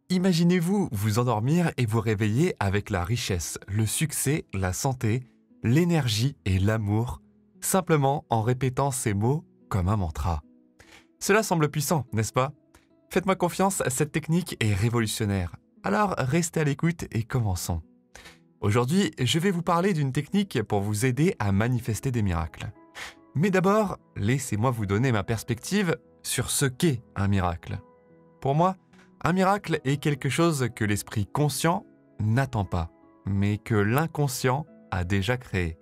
Imaginez-vous vous endormir et vous réveiller avec la richesse, le succès, la santé, l'énergie et l'amour, simplement en répétant ces mots comme un mantra. Cela semble puissant, n'est-ce pas? Faites-moi confiance, cette technique est révolutionnaire. Alors restez à l'écoute et commençons. Aujourd'hui, je vais vous parler d'une technique pour vous aider à manifester des miracles. Mais d'abord, laissez-moi vous donner ma perspective sur ce qu'est un miracle. Pour moi, un miracle est quelque chose que l'esprit conscient n'attend pas, mais que l'inconscient a déjà créé.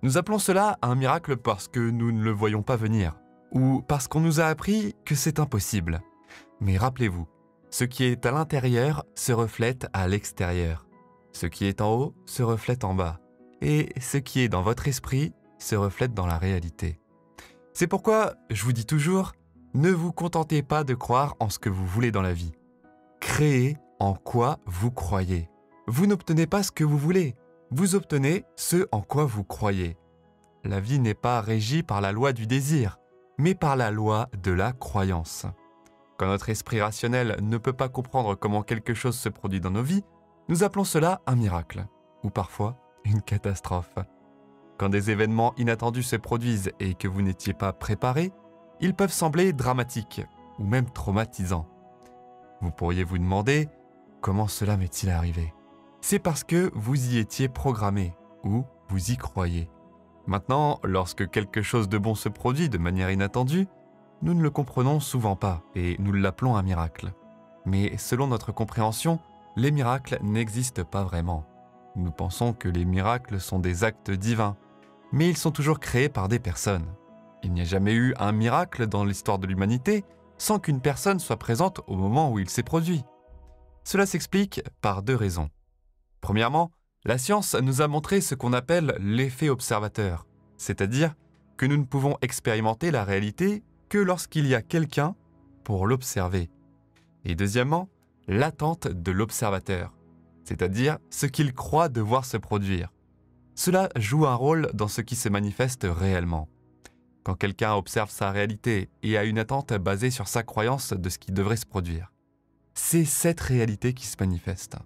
Nous appelons cela un miracle parce que nous ne le voyons pas venir, ou parce qu'on nous a appris que c'est impossible. Mais rappelez-vous, ce qui est à l'intérieur se reflète à l'extérieur. Ce qui est en haut se reflète en bas. Et ce qui est dans votre esprit se reflète dans la réalité. C'est pourquoi je vous dis toujours, ne vous contentez pas de croire en ce que vous voulez dans la vie. Créez en quoi vous croyez. Vous n'obtenez pas ce que vous voulez, vous obtenez ce en quoi vous croyez. La vie n'est pas régie par la loi du désir, mais par la loi de la croyance. Quand notre esprit rationnel ne peut pas comprendre comment quelque chose se produit dans nos vies, nous appelons cela un miracle, ou parfois une catastrophe. Quand des événements inattendus se produisent et que vous n'étiez pas préparé, ils peuvent sembler dramatiques ou même traumatisants. Vous pourriez vous demander « Comment cela m'est-il arrivé ?» C'est parce que vous y étiez programmé ou vous y croyez. Maintenant, lorsque quelque chose de bon se produit de manière inattendue, nous ne le comprenons souvent pas et nous l'appelons un miracle. Mais selon notre compréhension, les miracles n'existent pas vraiment. Nous pensons que les miracles sont des actes divins, mais ils sont toujours créés par des personnes. Il n'y a jamais eu un miracle dans l'histoire de l'humanité sans qu'une personne soit présente au moment où il s'est produit. Cela s'explique par deux raisons. Premièrement, la science nous a montré ce qu'on appelle l'effet observateur, c'est-à-dire que nous ne pouvons expérimenter la réalité que lorsqu'il y a quelqu'un pour l'observer. Et deuxièmement, l'attente de l'observateur, c'est-à-dire ce qu'il croit devoir se produire. Cela joue un rôle dans ce qui se manifeste réellement. Quand quelqu'un observe sa réalité et a une attente basée sur sa croyance de ce qui devrait se produire, c'est cette réalité qui se manifeste.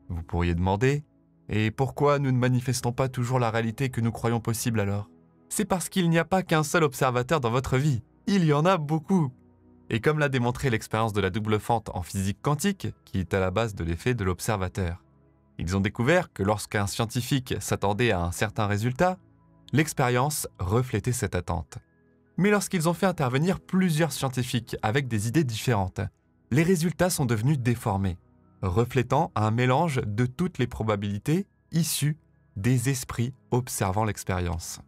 Vous pourriez demander, et pourquoi nous ne manifestons pas toujours la réalité que nous croyons possible alors? C'est parce qu'il n'y a pas qu'un seul observateur dans votre vie, il y en a beaucoup. Et comme l'a démontré l'expérience de la double fente en physique quantique, qui est à la base de l'effet de l'observateur. Ils ont découvert que lorsqu'un scientifique s'attendait à un certain résultat, l'expérience reflétait cette attente. Mais lorsqu'ils ont fait intervenir plusieurs scientifiques avec des idées différentes, les résultats sont devenus déformés, reflétant un mélange de toutes les probabilités issues des esprits observant l'expérience.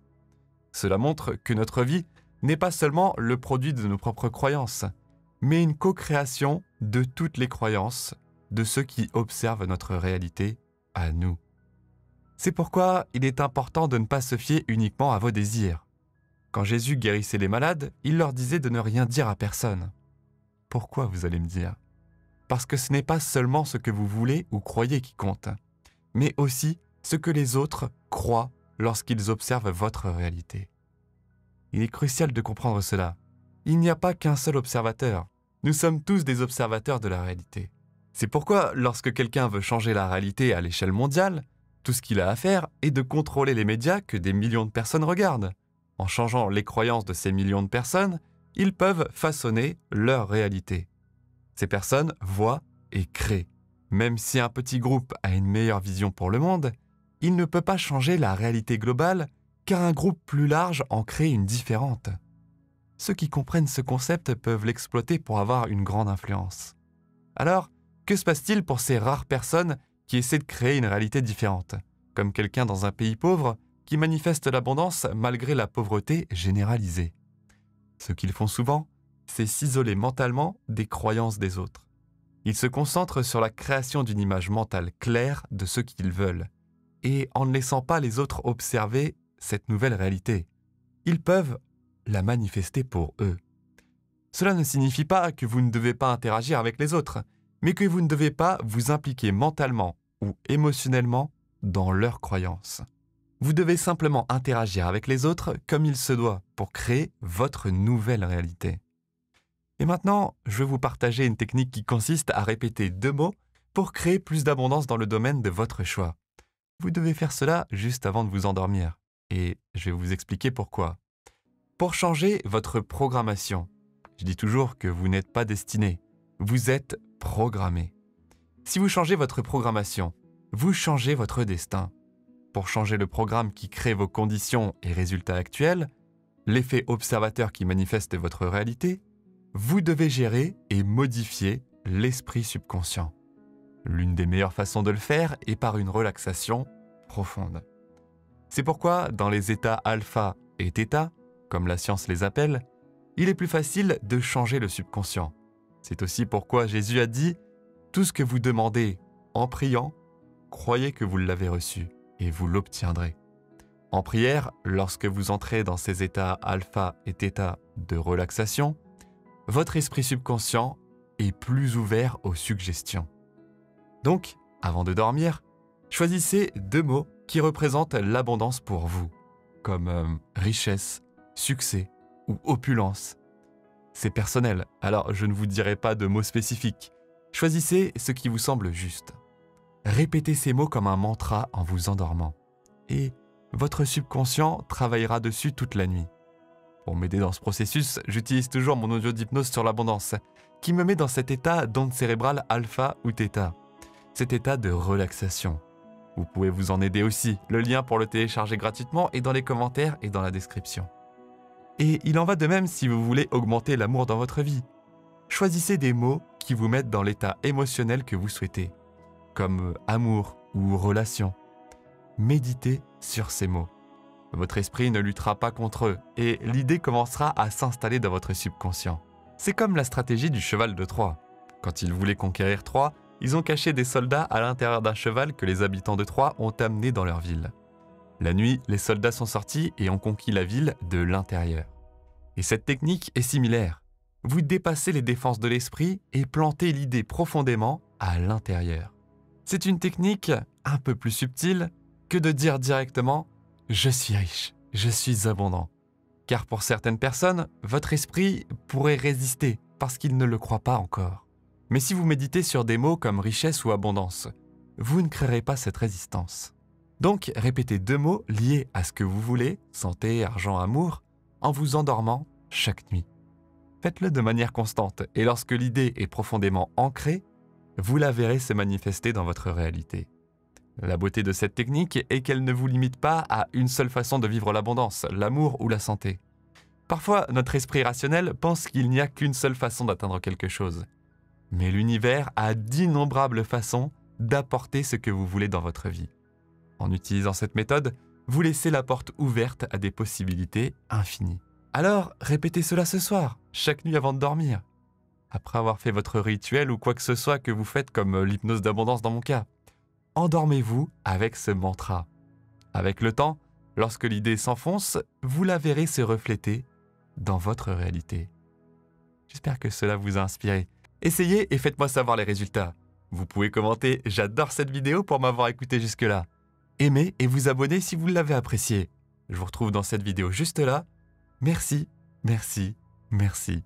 Cela montre que notre vie n'est pas seulement le produit de nos propres croyances, mais une co-création de toutes les croyances de ceux qui observent notre réalité à nous. C'est pourquoi il est important de ne pas se fier uniquement à vos désirs. Quand Jésus guérissait les malades, il leur disait de ne rien dire à personne. Pourquoi, vous allez me dire? Parce que ce n'est pas seulement ce que vous voulez ou croyez qui compte, mais aussi ce que les autres croient lorsqu'ils observent votre réalité. Il est crucial de comprendre cela. Il n'y a pas qu'un seul observateur. Nous sommes tous des observateurs de la réalité. C'est pourquoi, lorsque quelqu'un veut changer la réalité à l'échelle mondiale, tout ce qu'il a à faire est de contrôler les médias que des millions de personnes regardent. En changeant les croyances de ces millions de personnes, ils peuvent façonner leur réalité. Ces personnes voient et créent. Même si un petit groupe a une meilleure vision pour le monde, il ne peut pas changer la réalité globale car un groupe plus large en crée une différente. Ceux qui comprennent ce concept peuvent l'exploiter pour avoir une grande influence. Alors, que se passe-t-il pour ces rares personnes qui essaient de créer une réalité différente, comme quelqu'un dans un pays pauvre qui manifeste l'abondance malgré la pauvreté généralisée? Ce qu'ils font souvent, c'est s'isoler mentalement des croyances des autres. Ils se concentrent sur la création d'une image mentale claire de ce qu'ils veulent, et en ne laissant pas les autres observer cette nouvelle réalité, ils peuvent la manifester pour eux. Cela ne signifie pas que vous ne devez pas interagir avec les autres, mais que vous ne devez pas vous impliquer mentalement ou émotionnellement dans leurs croyances. Vous devez simplement interagir avec les autres comme il se doit pour créer votre nouvelle réalité. Et maintenant, je vais vous partager une technique qui consiste à répéter 2 mots pour créer plus d'abondance dans le domaine de votre choix. Vous devez faire cela juste avant de vous endormir. Et je vais vous expliquer pourquoi. Pour changer votre programmation, je dis toujours que vous n'êtes pas destiné, vous êtes programmé. Si vous changez votre programmation, vous changez votre destin. Pour changer le programme qui crée vos conditions et résultats actuels, l'effet observateur qui manifeste votre réalité, vous devez gérer et modifier l'esprit subconscient. L'une des meilleures façons de le faire est par une relaxation profonde. C'est pourquoi dans les états alpha et θ, comme la science les appelle, il est plus facile de changer le subconscient. C'est aussi pourquoi Jésus a dit « Tout ce que vous demandez en priant, croyez que vous l'avez reçu et vous l'obtiendrez. » En prière, lorsque vous entrez dans ces états alpha et θ de relaxation, votre esprit subconscient est plus ouvert aux suggestions. Donc, avant de dormir, choisissez 2 mots qui représentent l'abondance pour vous, comme richesse, succès ou opulence. C'est personnel, alors je ne vous dirai pas de mots spécifiques. Choisissez ce qui vous semble juste. Répétez ces mots comme un mantra en vous endormant. Et votre subconscient travaillera dessus toute la nuit. Pour m'aider dans ce processus, j'utilise toujours mon audio d'hypnose sur l'abondance, qui me met dans cet état d'onde cérébrale alpha ou θ, cet état de relaxation. Vous pouvez vous en aider aussi, le lien pour le télécharger gratuitement est dans les commentaires et dans la description. Et il en va de même si vous voulez augmenter l'amour dans votre vie. Choisissez des mots qui vous mettent dans l'état émotionnel que vous souhaitez, comme amour ou relation. Méditez sur ces mots. Votre esprit ne luttera pas contre eux et l'idée commencera à s'installer dans votre subconscient. C'est comme la stratégie du cheval de Troie. Quand ils voulaient conquérir Troie, ils ont caché des soldats à l'intérieur d'un cheval que les habitants de Troie ont amené dans leur ville. La nuit, les soldats sont sortis et ont conquis la ville de l'intérieur. Et cette technique est similaire. Vous dépassez les défenses de l'esprit et plantez l'idée profondément à l'intérieur. C'est une technique un peu plus subtile que de dire directement « Je suis riche, je suis abondant ». Car pour certaines personnes, votre esprit pourrait résister parce qu'il ne le croit pas encore. Mais si vous méditez sur des mots comme richesse ou abondance, vous ne créerez pas cette résistance. Donc, répétez 2 mots liés à ce que vous voulez, santé, argent, amour, en vous endormant chaque nuit. Faites-le de manière constante et lorsque l'idée est profondément ancrée, vous la verrez se manifester dans votre réalité. La beauté de cette technique est qu'elle ne vous limite pas à une seule façon de vivre l'abondance, l'amour ou la santé. Parfois, notre esprit rationnel pense qu'il n'y a qu'une seule façon d'atteindre quelque chose. Mais l'univers a d'innombrables façons d'apporter ce que vous voulez dans votre vie. En utilisant cette méthode, vous laissez la porte ouverte à des possibilités infinies. Alors, répétez cela ce soir, chaque nuit avant de dormir. Après avoir fait votre rituel ou quoi que ce soit que vous faites comme l'hypnose d'abondance dans mon cas, endormez-vous avec ce mantra. Avec le temps, lorsque l'idée s'enfonce, vous la verrez se refléter dans votre réalité. J'espère que cela vous a inspiré. Essayez et faites-moi savoir les résultats. Vous pouvez commenter « J'adore cette vidéo » pour m'avoir écouté jusque-là. Aimez et vous abonnez si vous l'avez apprécié. Je vous retrouve dans cette vidéo juste là. Merci, merci, merci.